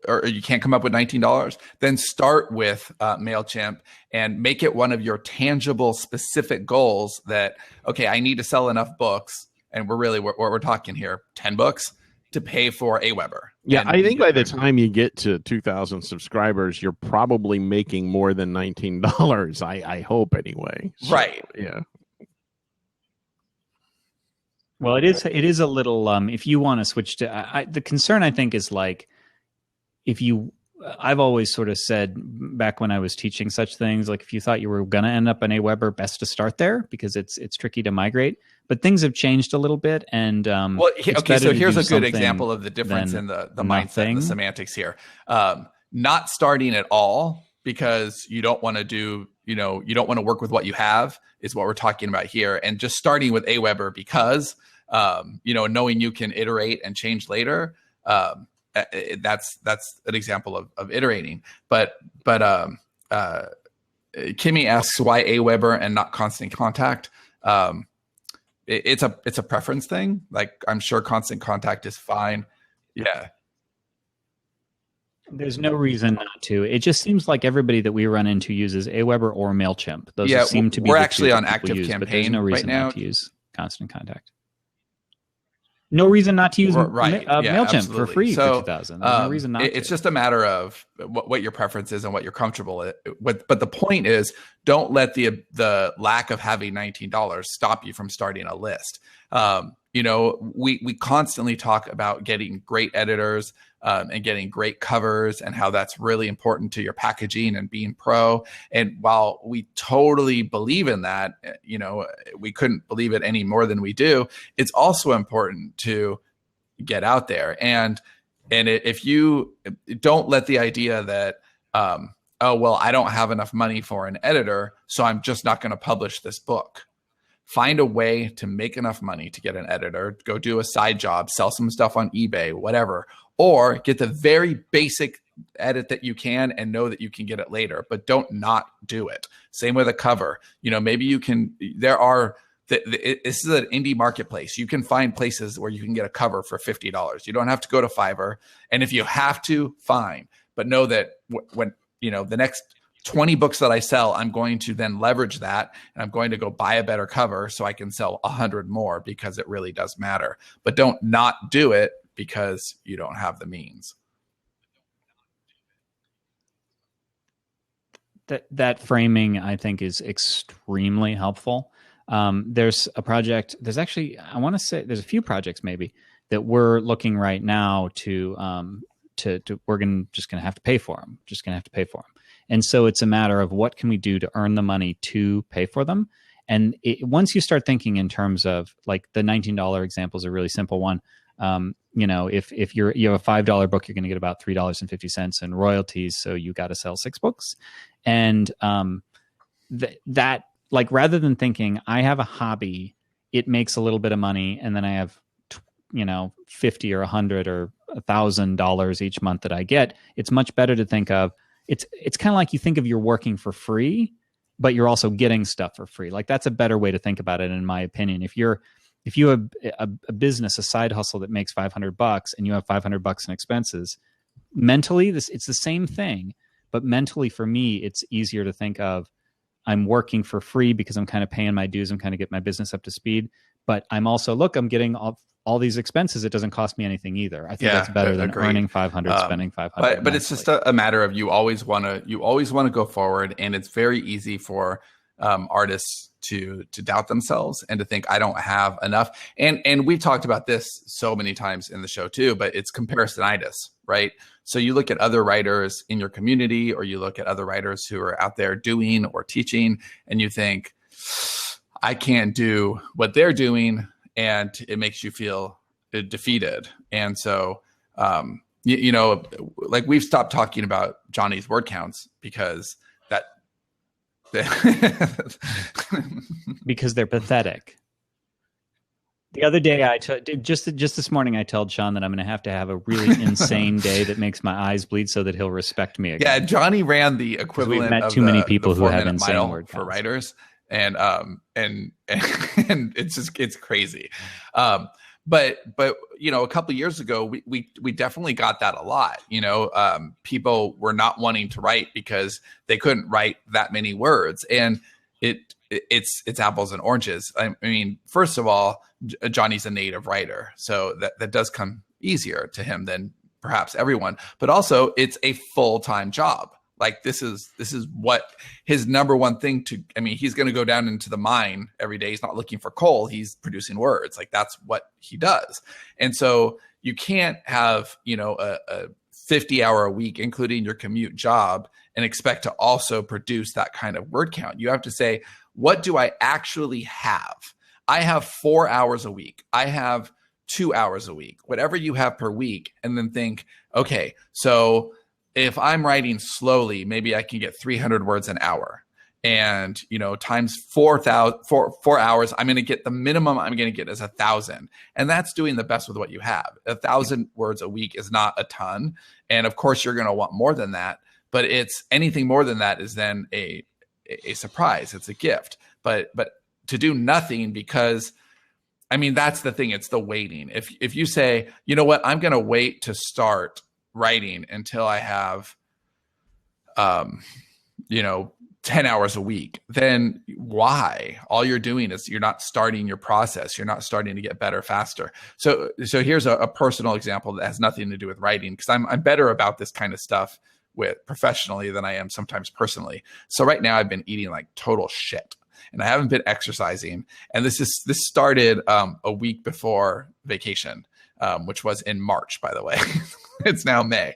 or you can't come up with $19. Then start with MailChimp and make it one of your tangible, specific goals. That, okay, I need to sell enough books, and we're talking here, 10 books to pay for Aweber. Yeah, and I think by the time you get to 2,000 subscribers, you're probably making more than $19. I hope anyway. So, right. Yeah. Well, it is a little. If you want to switch to, the concern I think is like, I've always sort of said back when I was teaching such things, like if you thought you were going to end up in Aweber, best to start there because it's tricky to migrate. But things have changed a little bit, and well, okay. So here's a good example of the difference in the mindset and the semantics here. Not starting at all because you don't want to do, you don't want to work with what you have is what we're talking about here, and just starting with Aweber because knowing you can iterate and change later. That's an example of iterating. But Kimmy asks why Aweber and not Constant Contact. It's a preference thing. Like, I'm sure Constant Contact is fine. Yeah. There's no reason not to. It just seems like everybody that we run into uses Aweber or MailChimp. Those seem to be. We're actually on ActiveCampaign, but there's no reason right now not to use Constant Contact. No reason not to use MailChimp absolutely. for free so, for 2,000. There's no reason not to. It's just a matter of what your preference is and what you're comfortable with. But the point is, don't let the lack of having $19 stop you from starting a list. We constantly talk about getting great editors and getting great covers and how that's really important to your packaging and being pro. And while we totally believe in that, we couldn't believe it any more than we do. It's also important to get out there. And if you don't let the idea that, I don't have enough money for an editor, so I'm just not going to publish this book. Find a way to make enough money to get an editor, go do a side job, sell some stuff on eBay, whatever, or get the very basic edit that you can and know that you can get it later, but don't not do it. Same with a cover. Maybe you can, this is an indie marketplace. You can find places where you can get a cover for $50. You don't have to go to Fiverr. And if you have to, fine. But know that when the next 20 books that I sell, I'm going to then leverage that, and I'm going to go buy a better cover so I can sell 100 more, because it really does matter. But don't not do it because you don't have the means. That framing, I think, is extremely helpful. There's a project. There's actually, I want to say, there's a few projects maybe that we're looking right now to we're just going to have to pay for them. Just going to have to pay for them. And so it's a matter of what can we do to earn the money to pay for them. And once you start thinking in terms of, like, the $19 example is a really simple one. If you have a $5 book, you're going to get about $3.50 in royalties. So you got to sell 6 books. And that, like, rather than thinking I have a hobby, it makes a little bit of money, and then I have, $50 or $100 or $1,000 each month that I get, it's much better to think of, it's kind of like you think of you're working for free, but you're also getting stuff for free. Like, that's a better way to think about it, in my opinion. If you have a business, a side hustle that makes $500 and you have $500 in expenses, mentally, it's the same thing. But mentally, for me, it's easier to think of, I'm working for free because I'm kind of paying my dues. I'm kind of getting my business up to speed. But I'm also, I'm getting all these expenses. It doesn't cost me anything either. I think that's better than earning 500, spending 500. But it's just a matter of you always want to go forward, and it's very easy for artists to doubt themselves and to think, I don't have enough. And we've talked about this so many times in the show too, but it's comparisonitis, right? So you look at other writers in your community, or you look at other writers who are out there doing or teaching, and you think, I can't do what they're doing, and it makes you feel defeated. And so, you know, like we've stopped talking about Johnny's word counts because that because they're pathetic. The other day, just this morning, I told Sean that I'm going to have a really insane day that makes my eyes bleed so that he'll respect me again. Yeah, Johnny ran the equivalent we've met of too many people the who have 4-minute insane mile word for counts. writers, and it's crazy. But you know, a couple of years ago, we definitely got that a lot. You know, people were not wanting to write because they couldn't write that many words, and it's apples and oranges. I mean, first of all, Johnny's a native writer, so that does come easier to him than perhaps everyone. But also, it's a full-time job. Like this is what his number one thing to. I mean, he's going to go down into the mine every day. He's not looking for coal. He's producing words. Like that's what he does. And so you can't have, you know, a 50-hour a week, including your commute job, and expect to also produce that kind of word count. You have to say, what do I actually have? I have 4 hours a week. I have 2 hours a week, whatever you have per week. And then think, okay, so if I'm writing slowly, maybe I can get 300 words an hour. And, you know, times 4 hours, I'm going to get the minimum I'm going to get is 1,000. And that's doing the best with what you have. 1,000 words a week is not a ton. And of course, you're going to want more than that. But it's anything more than that is then a surprise. It's a gift. But to do nothing because, I mean, that's the thing. It's the waiting. If you say, you know what, I'm going to wait to start writing until I have, you know, 10 hours a week, then why? All you're doing is you're not starting your process. You're not starting to get better faster. So here's a personal example that has nothing to do with writing, because I'm better about this kind of stuff with professionally than I am sometimes personally. So right now I've been eating like total shit and I haven't been exercising. And this started a week before vacation, which was in March, by the way. It's now May.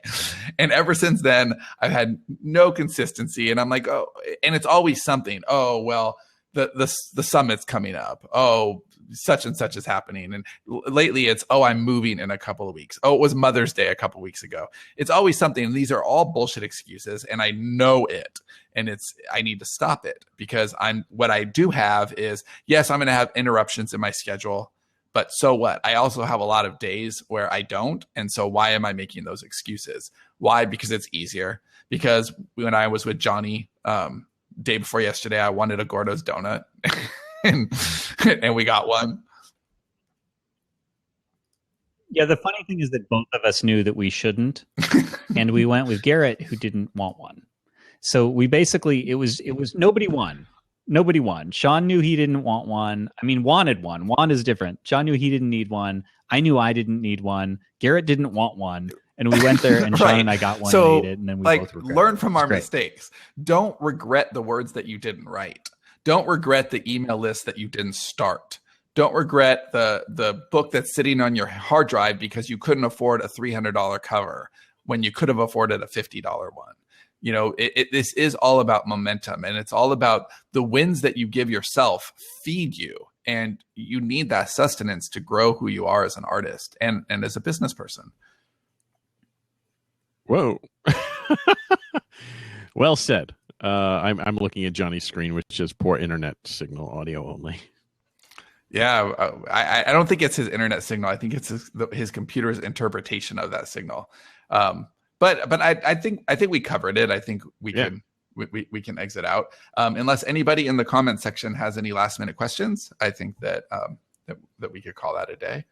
And ever since then, I've had no consistency. And I'm like, oh, and it's always something. Oh, well, the summit's coming up. Oh, such and such is happening. And lately it's, oh, I'm moving in a couple of weeks. Oh, it was Mother's Day a couple of weeks ago. It's always something. And these are all bullshit excuses. And I know it. And I need to stop it, because what I do have is, yes, I'm going to have interruptions in my schedule. But so what? I also have a lot of days where I don't. And so why am I making those excuses? Why? Because it's easier. Because when I was with Johnny day before yesterday, I wanted a Gordo's donut and we got one. Yeah, the funny thing is that both of us knew that we shouldn't. And we went with Garrett, who didn't want one. So we basically, it was nobody won. Nobody won. Sean knew he didn't want one. I mean, wanted one. Want is different. Sean knew he didn't need one. I knew I didn't need one. Garrett didn't want one. And we went there and Sean and I got one and ate it. And then we both regret learn it. from our mistakes. Don't regret the words that you didn't write. Don't regret the email list that you didn't start. Don't regret the book that's sitting on your hard drive because you couldn't afford a $300 cover when you could have afforded a $50 one. You know, this is all about momentum, and it's all about the wins that you give yourself feed you, and you need that sustenance to grow who you are as an artist and as a business person. Whoa. Well said. I'm looking at Johnny's screen, which is poor internet signal, audio only. Yeah, I don't think it's his internet signal. I think it's his computer's interpretation of that signal. But I think we covered it. I think we can exit out unless anybody in the comment section has any last minute questions. I think that we could call that a day.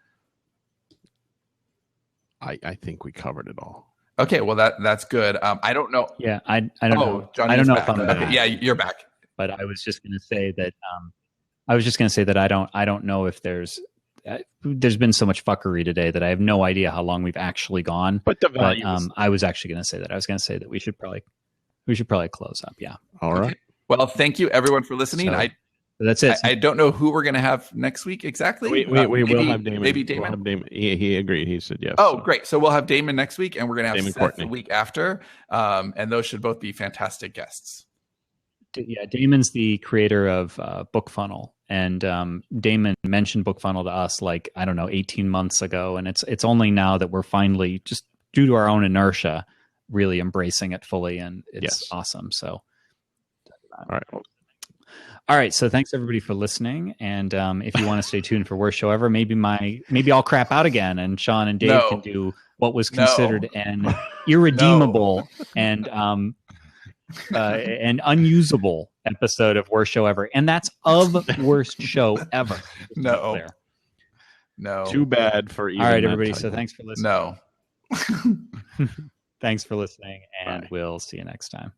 I think we covered it all. Okay, well that's good. I don't know. Yeah, I don't know. Johnny's I don't know back. if I'm back. Okay, yeah, you're back. But I was just going to say that I don't know if there's been so much fuckery today that I have no idea how long we've actually gone. But I was actually going to say that. I was going to say that we should probably close up. Yeah. All right. Okay. Well, thank you everyone for listening. So, that's it. I don't know who we're going to have next week exactly. We will have Damon. Maybe Damon. We'll have Damon. He agreed. He said yes. Oh, great. So we'll have Damon next week, and we're going to have Damon Seth Courtney the week after. And those should both be fantastic guests. Yeah, Damon's the creator of BookFunnel, and Damon mentioned BookFunnel to us 18 months ago, and it's only now that we're finally just due to our own inertia, really embracing it fully, and it's Yes. awesome. So, All right. all right. So thanks everybody for listening. And if you want to stay tuned for Worst Show Ever, maybe I'll crap out again, and Sean and Dave No. can do what was No. considered an irredeemable and an unusable episode of Worst Show Ever, and that's of Worst Show Ever. Just to be No. clear. No. Too bad for even All right, that everybody. So title. thanks for listening. No. Thanks for listening, and Bye. we'll see you next time.